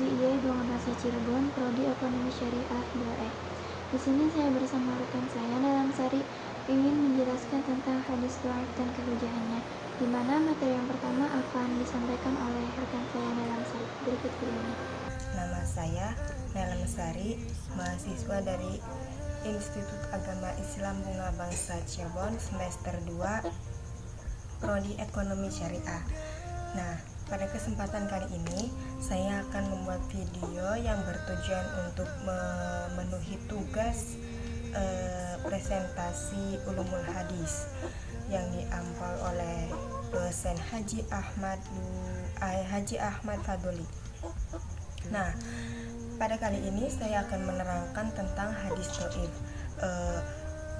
I 12 Cirebon, Prodi Ekonomi Syariah 2E. Di sini saya bersama rekan saya dalam seri ingin menjelaskan tentang hadis dhaif dan kehujahannya, di mana materi yang pertama akan disampaikan oleh rekan saya dalam seri berikut ini. Nama saya Nela Mesari, mahasiswa dari Institut Agama Islam Bunga Bangsa Cirebon semester 2, Prodi Ekonomi Syariah. Nah, pada kesempatan kali ini saya akan membuat video yang bertujuan untuk memenuhi tugas presentasi ulumul hadis yang diampal oleh dosen Haji Ahmad Fadoli. Nah, pada kali ini saya akan menerangkan tentang hadis dhaif.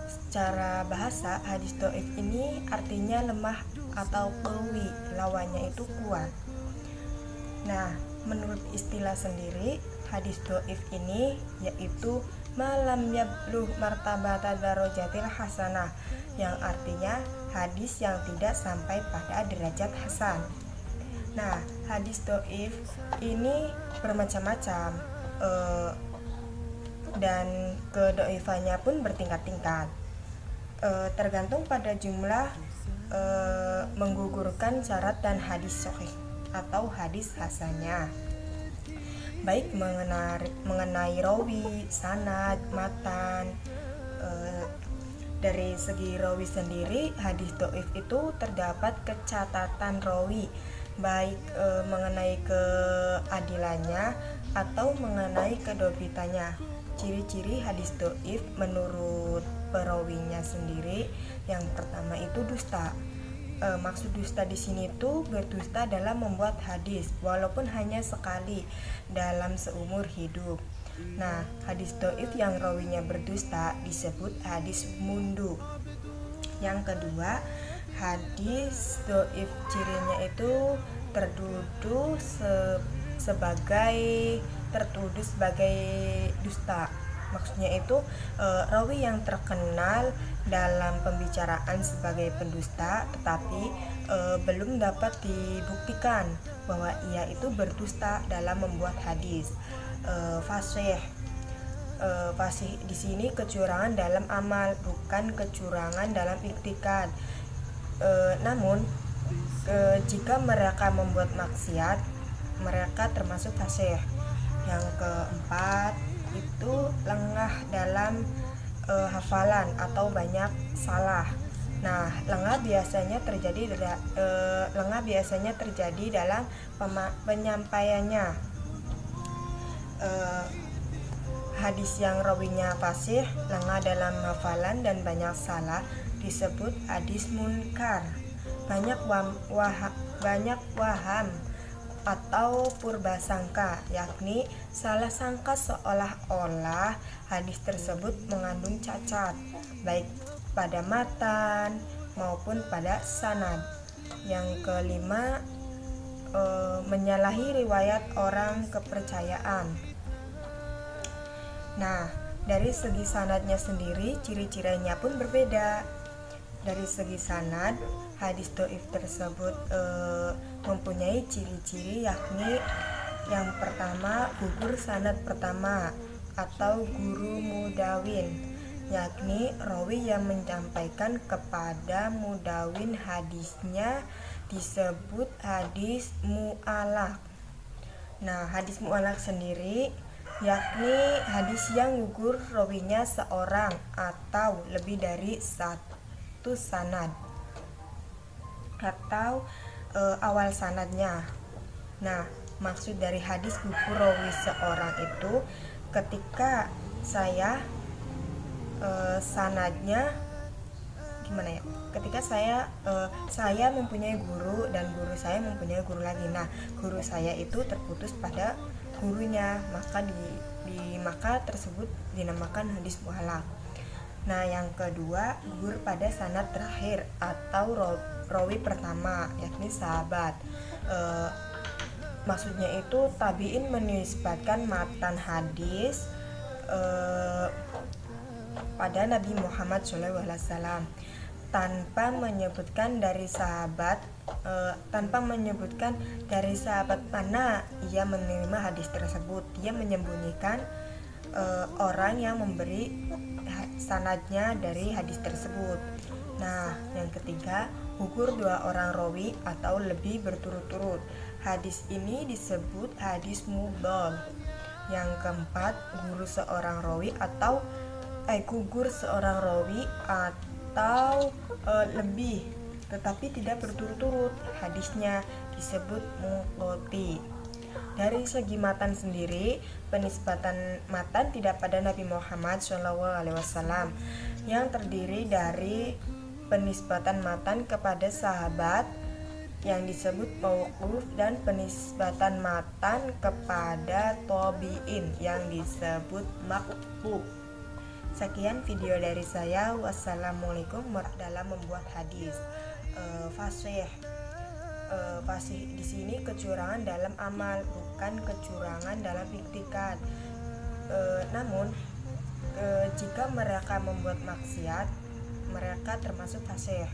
Secara bahasa, hadis dhaif ini artinya lemah atau qawi, lawannya itu kuat. Nah, menurut istilah sendiri, hadis dhaif ini yaitu malam yablugh martabata darajatil hasanah, yang artinya hadis yang tidak sampai pada derajat hasan. Nah, hadis dhaif ini bermacam-macam dan kedhaifannya pun bertingkat-tingkat. Tergantung pada jumlah menggugurkan syarat dan hadis sahih atau hadis hasannya, baik mengenai rawi, sanad, matan. Dari segi rawi sendiri, hadis dhaif itu terdapat kecatatan rawi, baik mengenai keadilannya atau mengenai kedobitannya. Ciri-ciri hadis dhaif menurut perawinya sendiri, yang pertama itu dusta. Maksud dusta di sini tuh berdusta dalam membuat hadis walaupun hanya sekali dalam seumur hidup. Nah, hadis dhaif yang rawinya berdusta disebut hadis mundu. Yang kedua, hadis dhaif cirinya itu tertuduh sebagai dusta. Maksudnya itu rawi yang terkenal dalam pembicaraan sebagai pendusta, tetapi belum dapat dibuktikan bahwa ia itu berdusta dalam membuat hadis. Fasih di sini kecurangan dalam amal, bukan kecurangan dalam iktikad. Namun jika mereka membuat maksiat, mereka termasuk fasih. Yang keempat itu lengah dalam hafalan atau banyak salah. Nah, lengah biasanya terjadi dalam penyampaiannya. Hadis yang rawinya fasih, lengah dalam hafalan dan banyak salah disebut hadis munkar. Banyak waham atau purbasangka, yakni salah sangka seolah-olah hadis tersebut mengandung cacat, baik pada matan maupun pada sanad. Yang kelima, menyalahi riwayat orang kepercayaan. Nah, dari segi sanadnya sendiri, ciri-cirinya pun berbeda. Dari segi sanad, hadis dhaif tersebut mempunyai ciri-ciri, yakni yang pertama, gugur sanad pertama atau guru mudawin, yakni rawi yang menyampaikan kepada mudawin hadisnya disebut hadis mu'alaq. Nah, hadis mu'alaq sendiri yakni hadis yang gugur rawinya seorang atau lebih dari satu sanad atau awal sanadnya. Nah, maksud dari hadis gugur rawi seorang itu ketika sanadnya gimana ya? Ketika saya mempunyai guru dan guru saya mempunyai guru lagi. Nah, guru saya itu terputus pada gurunya, maka tersebut dinamakan hadis mu'alaq. Nah, yang kedua, gugur pada sanad terakhir atau rawi pertama, yakni sahabat. Maksudnya itu tabi'in menisbatkan matan hadis pada Nabi Muhammad SAW. tanpa menyebutkan dari sahabat mana ia menerima hadis tersebut. Dia menyembunyikan orang yang memberi sanadnya dari hadis tersebut. Nah, yang ketiga, gugur dua orang rawi atau lebih berturut-turut. Hadis ini disebut hadis mudhal. Yang keempat, gugur seorang rawi atau lebih tetapi tidak berturut-turut. Hadisnya disebut munqati. Dari segi matan sendiri, penisbatan matan tidak pada Nabi Muhammad SAW yang terdiri dari penisbatan matan kepada sahabat yang disebut mauquf dan penisbatan matan kepada tabi'in yang disebut maqfu. Sekian video dari saya. Wassalamualaikum dalam membuat hadis. Fasih di sini kecurangan dalam amal, bukan kecurangan dalam iktikad. Namun jika mereka membuat maksiat, mereka termasuk fasih.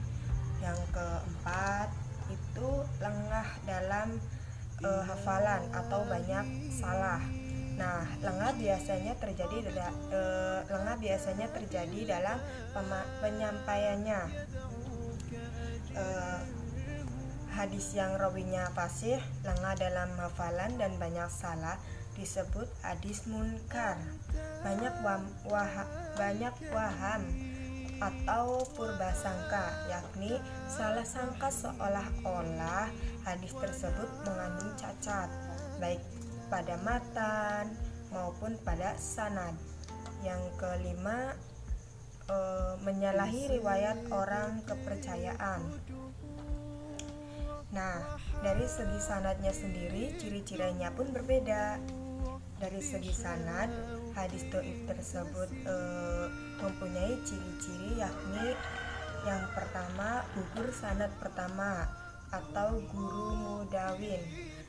Yang keempat itu lengah dalam hafalan atau banyak salah. Nah, lengah biasanya terjadi dalam penyampaiannya. Hadis yang rawinya fasih, lengah dalam hafalan dan banyak salah disebut hadis munkar. Banyak waham atau purbasangka, yakni salah sangka seolah-olah hadis tersebut mengandung cacat, baik pada matan maupun pada sanad. Yang kelima, menyalahi riwayat orang kepercayaan. Nah, dari segi sanadnya sendiri, ciri-cirinya pun berbeda. Dari segi sanad, hadis dhaif tersebut mempunyai ciri-ciri, yakni yang pertama, gugur sanad pertama atau guru mudawin,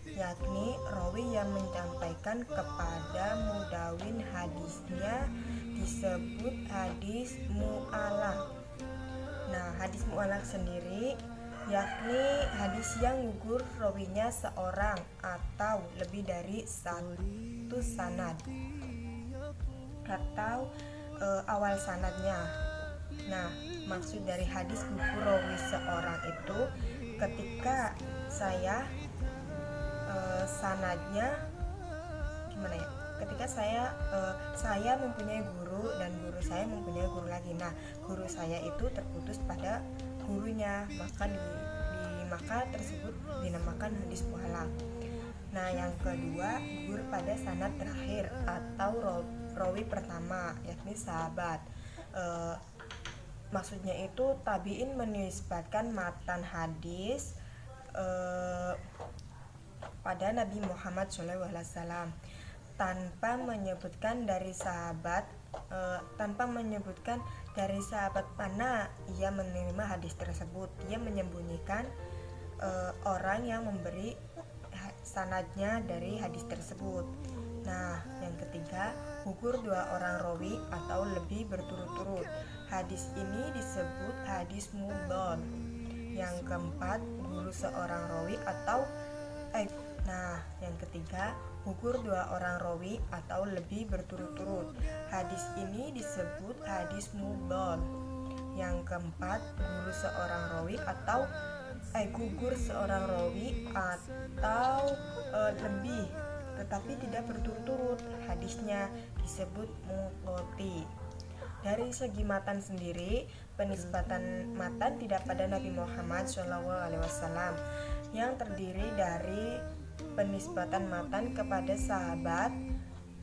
yakni rawi yang menyampaikan kepada mudawin hadisnya disebut hadis mu'allaq. Nah, hadis mu'allaq sendiri yakni hadis yang gugur rawinya seorang atau lebih dari satu sanad atau awal sanadnya. Nah, maksud dari hadis gugur rawi seorang itu ketika sanadnya gimana ya? Ketika saya mempunyai guru dan guru saya mempunyai guru lagi. Nah, guru saya itu terputus pada gurunya, maka tersebut dinamakan hadis mu'allaq. Nah, yang kedua, gugur pada sanad terakhir atau rawi pertama, yakni sahabat. Maksudnya itu tabi'in menisbatkan matan hadis pada Nabi Muhammad SAW tanpa menyebutkan dari sahabat mana ia menerima hadis tersebut. Dia menyembunyikan orang yang memberi sanadnya dari hadis tersebut. Nah, yang ketiga, gugur dua orang rawi atau lebih berturut-turut. Hadis ini disebut hadis mudhal. Yang keempat, gugur seorang rawi atau yang ketiga, gugur dua orang rawi atau lebih berturut-turut. Hadis ini disebut hadis mudhal. Yang keempat, gugur seorang rawi atau lebih tetapi tidak berturut-turut. Hadisnya disebut munqati. Dari segi matan sendiri, penisbatan matan tidak pada Nabi Muhammad SAW yang terdiri dari penisbatan matan kepada sahabat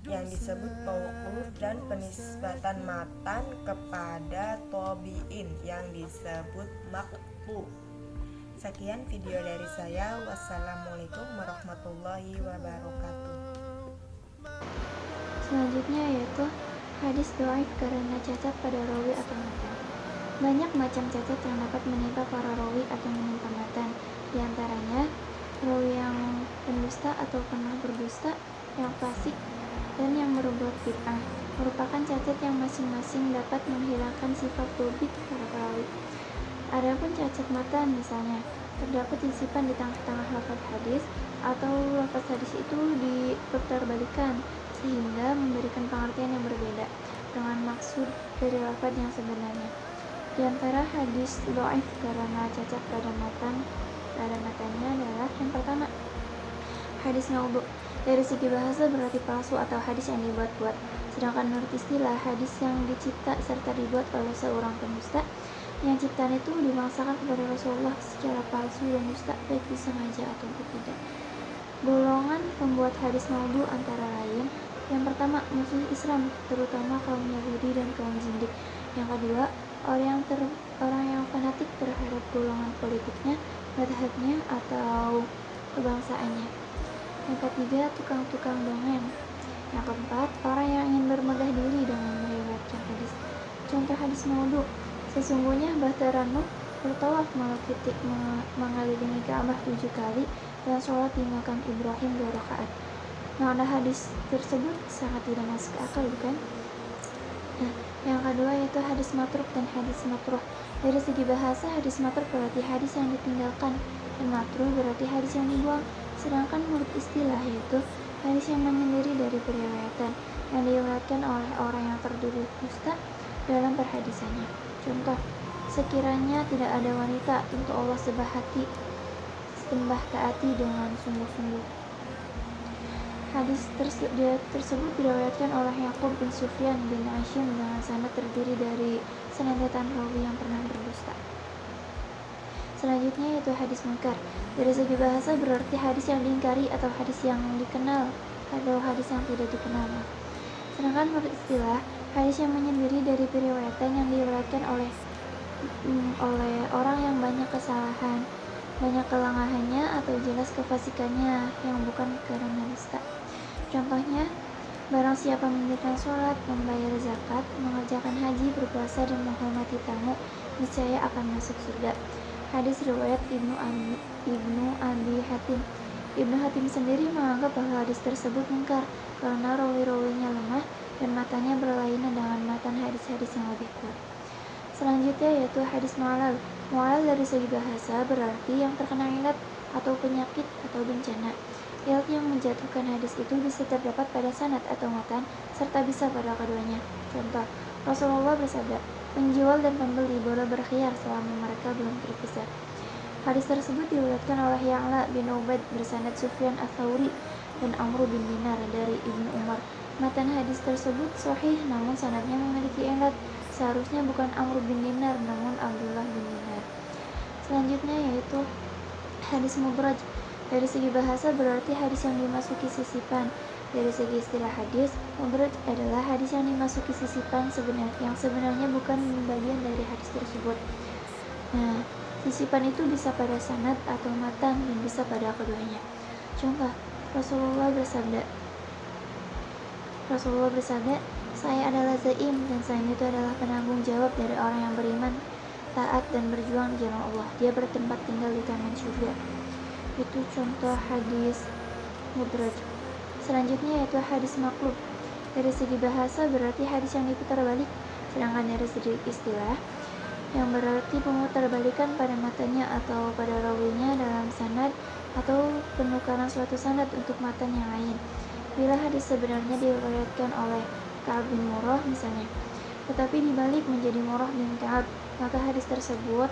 yang disebut mauquf dan penisbatan matan kepada tabi'in yang disebut maqfu. Sekian video dari saya. Wassalamualaikum warahmatullahi wabarakatuh. Selanjutnya yaitu hadis dhaif karena cacat pada rawi atau matan. Banyak macam cacat yang dapat menimpa para rawi atau menimpa matan. Di antaranya rawi yang pendusta atau pernah berdusta, yang fasik, dan yang berbuat bid'ah merupakan cacat yang masing-masing dapat menghilangkan sifat dhabit para perawi. Adapun cacat matan misalnya, terdapat sisipan di tengah-tengah lafaz hadis atau lafaz hadis itu diputarbalikkan sehingga memberikan pengertian yang berbeda dengan maksud dari lafaz yang sebenarnya. Di antara hadis dhaif karena cacat pada matannya adalah yang pertama, hadis maudhu. Dari segi bahasa berarti palsu atau hadis yang dibuat-buat. Sedangkan menurut istilah, hadis yang dicipta serta dibuat oleh seorang pendusta yang ciptaan itu dimaksakan kepada Rasulullah secara palsu dan dusta, baik disengaja ataupun tidak. Golongan pembuat hadis maudhu antara lain: yang pertama, musuh Islam, terutama kaum Yahudi dan kaum zindik. Yang kedua, orang yang fanatik terhadap golongan politiknya, madhabnya, atau kebangsaannya. Yang ketiga, tukang-tukang dongeng. Yang keempat, orang yang ingin bermegah diri dengan meriwayatkan hadis. Contoh hadis maudhu: sesungguhnya Bahtera Nuh bertawaf mengelilingi Ka'bah 7 kali dan sholat di makam Ibrahim 2 rakaat. Makna hadis tersebut sangat tidak masuk akal, bukan? Nah, yang kedua yaitu hadis matruk dan hadis makruh. Dari segi bahasa, hadis matruk berarti hadis yang ditinggalkan dan makruh berarti hadis yang dibuang. Sedangkan menurut istilah yaitu hadis yang menyendiri dari periwayatan yang diriwayatkan oleh orang yang tertuduh dusta dalam perhadisannya. Contoh, sekiranya tidak ada wanita, tentu Allah sembah taati dengan sungguh-sungguh. Hadis tersebut diriwayatkan oleh Yaqub bin Sufyan bin Hashim dengan sanad terdiri dari serentetan rawi yang pernah berdusta. Selanjutnya yaitu hadis munkar. Dari segi bahasa berarti hadis yang diingkari atau hadis yang dikenal atau hadis yang tidak dikenal. Sedangkan menurut istilah, hadis yang menyendiri dari periwayatan yang diriwayatkan oleh orang yang banyak kesalahan, banyak kelengahannya, atau jelas kefasikannya yang bukan karena dusta. Contohnya, barang siapa mendirikan sholat, membayar zakat, mengerjakan haji, berpuasa, dan menghormati tamu, niscaya akan masuk surga. Hadis riwayat Ibnu Abi Hatim. Ibnu Hatim sendiri menganggap bahwa hadis tersebut munkar karena rawi-rawinya lemah dan matanya berlainan dengan matan hadis-hadis yang lebih kuat. Selanjutnya yaitu hadis mu'allal. Mu'allal dari segi bahasa berarti yang terkena ilat atau penyakit atau bencana. Ilat yang menjatuhkan hadis itu bisa terdapat pada sanad atau matan serta bisa pada keduanya. Contoh, Rasulullah bersabda, penjual dan pembeli boleh berkhiyar selama mereka belum berpisah. Hadis tersebut diriwayatkan oleh Ya'la bin Ubaid bersanad Sufyan ats-Tsauri dan Amr bin Dinar dari Ibnu Umar. Matan hadis tersebut sahih namun sanadnya memiliki ilat. Seharusnya bukan Amr bin Dinar namun Abdullah bin Dinar. Selanjutnya yaitu hadis mudraj. Dari segi bahasa berarti hadis yang dimasuki sisipan. Dari segi istilah hadis, mudraj adalah hadis yang dimasuki sisipan yang sebenarnya bukan bagian dari hadis tersebut. Nah, sisipan itu bisa pada sanad atau matan dan bisa pada keduanya. Contoh, Rasulullah bersabda, saya adalah zaim dan zaim itu adalah penanggung jawab dari orang yang beriman, taat dan berjuang di jalan Allah. Dia bertempat tinggal di taman surga. Itu contoh hadis mudraj. Selanjutnya yaitu hadis maklub. Dari segi bahasa berarti hadis yang diputar balik, sedangkan dari segi istilah yang berarti pemutarbalikan pada matanya atau pada rawinya dalam sanad atau penukaran suatu sanad untuk matan yang lain. Bila hadis sebenarnya diriwayatkan oleh Ka'ab bin Murrah misalnya, tetapi dibalik menjadi Murrah bin Ka'ab, maka hadis tersebut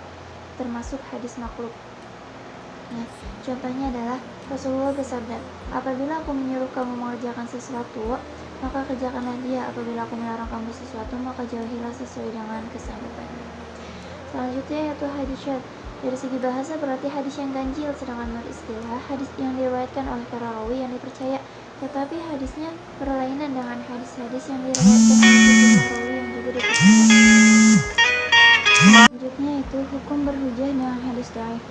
termasuk hadis maklub. Nah, contohnya adalah Rasulullah bersabda, apabila aku menyuruh kamu mengerjakan sesuatu, maka kerjakanlah dia. Apabila aku melarang kamu sesuatu, maka jauhilah sesuai dengan kesanggupanmu. Selanjutnya yaitu hadis syadz. Dari segi bahasa berarti hadis yang ganjil, sedangkan menurut istilah hadis yang diriwayatkan oleh para rawi yang dipercaya, tetapi hadisnya berlainan dengan hadis-hadis yang diriwayatkan oleh sejumlah rawi yang juga dipercaya. Selanjutnya itu hukum berhujjah dengan hadis dhaif.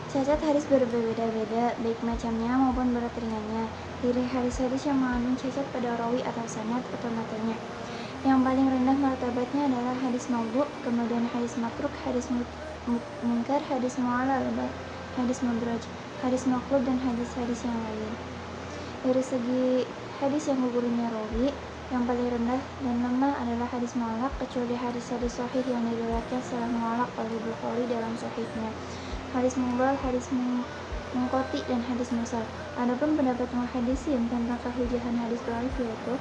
Cacat hadis berbeda-beda, baik macamnya maupun berat ringannya. Dari hadis-hadis yang mengandung cacat pada rawi atau sanad atau matanya. Yang paling rendah martabatnya adalah hadis maudhu, kemudian hadis matruk, hadis munkar, hadis mu'allal, hadis mudraj, hadis maqlub, dan hadis-hadis yang lain. Dari segi hadis yang gugurnya rawi, Yang paling rendah dan lemah adalah hadis mu'allaq, kecuali hadis-hadis sahih yang diriwayatkan secara mu'allaq oleh Bukhari dalam sahihnya. Hadis mudhal, hadis mungqati, dan hadis mursal. Adapun pendapat muhaddisin tentang kehujahan hadis dhaif yaitu: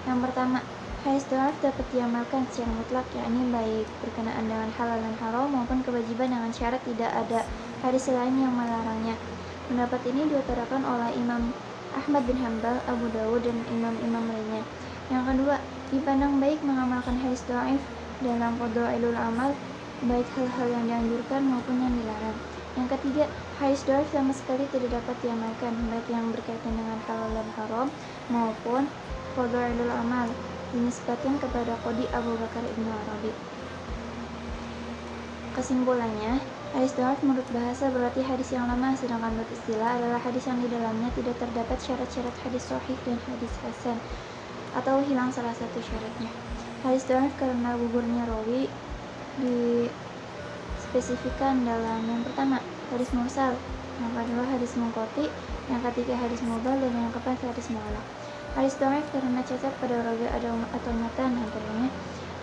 yang pertama, hadis dhaif dapat diamalkan secara mutlak, yakni baik berkenaan dengan halal dan haram maupun kewajiban dengan syarat tidak ada hadis lain yang melarangnya. Pendapat ini diutarakan oleh Imam Ahmad bin Hanbal, Abu Dawud, dan imam-imam lainnya. Yang kedua, dipandang baik mengamalkan hadis dhaif dalam fadhailul amal, baik hal-hal yang dianjurkan maupun yang dilarang. Yang ketiga, hadis dhaif sama sekali tidak dapat diamalkan, baik yang berkaitan dengan halal dan haram maupun fadhailul amal, dinisbatkan kepada Qadhi Abu Bakar Ibnu Arabi. Kesimpulannya, hadis dhaif menurut bahasa berarti hadis yang lemah, sedangkan menurut istilah adalah hadis yang di dalamnya tidak terdapat syarat-syarat hadis sahih dan hadis hasan, atau hilang salah satu syaratnya. Hadis dhaif karena gugurnya rawi dispesifikan dalam: yang pertama, hadis mursal, yang kedua hadis munqati, yang ketiga hadis mudhal, dan yang keempat hadis mu'allaq. Hadis dhaif karena cacat pada rawi atau matan, antaranya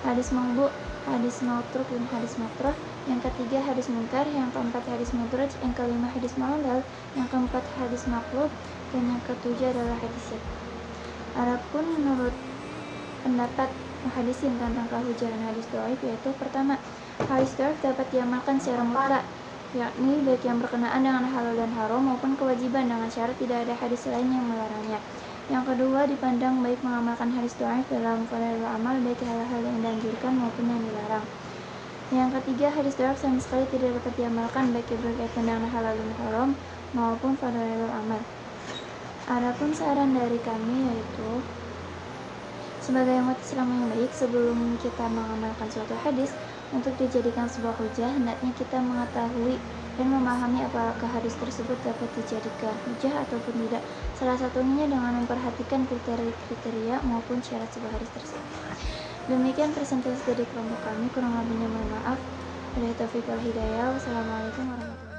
hadis mangbu, hadis mautruk, dan hadis makruh. Yang ketiga hadis munkar, yang keempat hadis mudraj, yang kelima hadis mu'allal, yang keempat hadis maqlub, dan yang ketujuh adalah hadis syadz. Adapun menurut pendapat muhaddisin tentang kehujahan hadis dhaif yaitu: pertama, hadis dhaif dapat diamalkan secara mutlak, yakni baik yang berkenaan dengan halal dan haram maupun kewajiban dengan syarat tidak ada hadis lain yang melarangnya. Yang kedua, dipandang baik mengamalkan hadis dhaif dalam fadhailul amal, baik hal-hal yang dianjurkan maupun yang dilarang. Yang ketiga, hadis dhaif sama sekali tidak dapat diamalkan, baik yang berkaitan dengan halal dan haram maupun fadhailul amal. Adapun saran dari kami yaitu, sebagai umat Islam yang baik, sebelum kita mengamalkan suatu hadis untuk dijadikan sebuah hujah, hendaknya kita mengetahui dan memahami apakah hadis tersebut dapat dijadikan hujah ataupun tidak. Salah satunya dengan memperhatikan kriteria maupun syarat sebuah hadis tersebut. Demikian presentasi dari kelompok kami, kurang lebihnya mohon maaf. Wabillahi taufiq wal hidayah. Wassalamualaikum warahmatullahi wabarakatuh.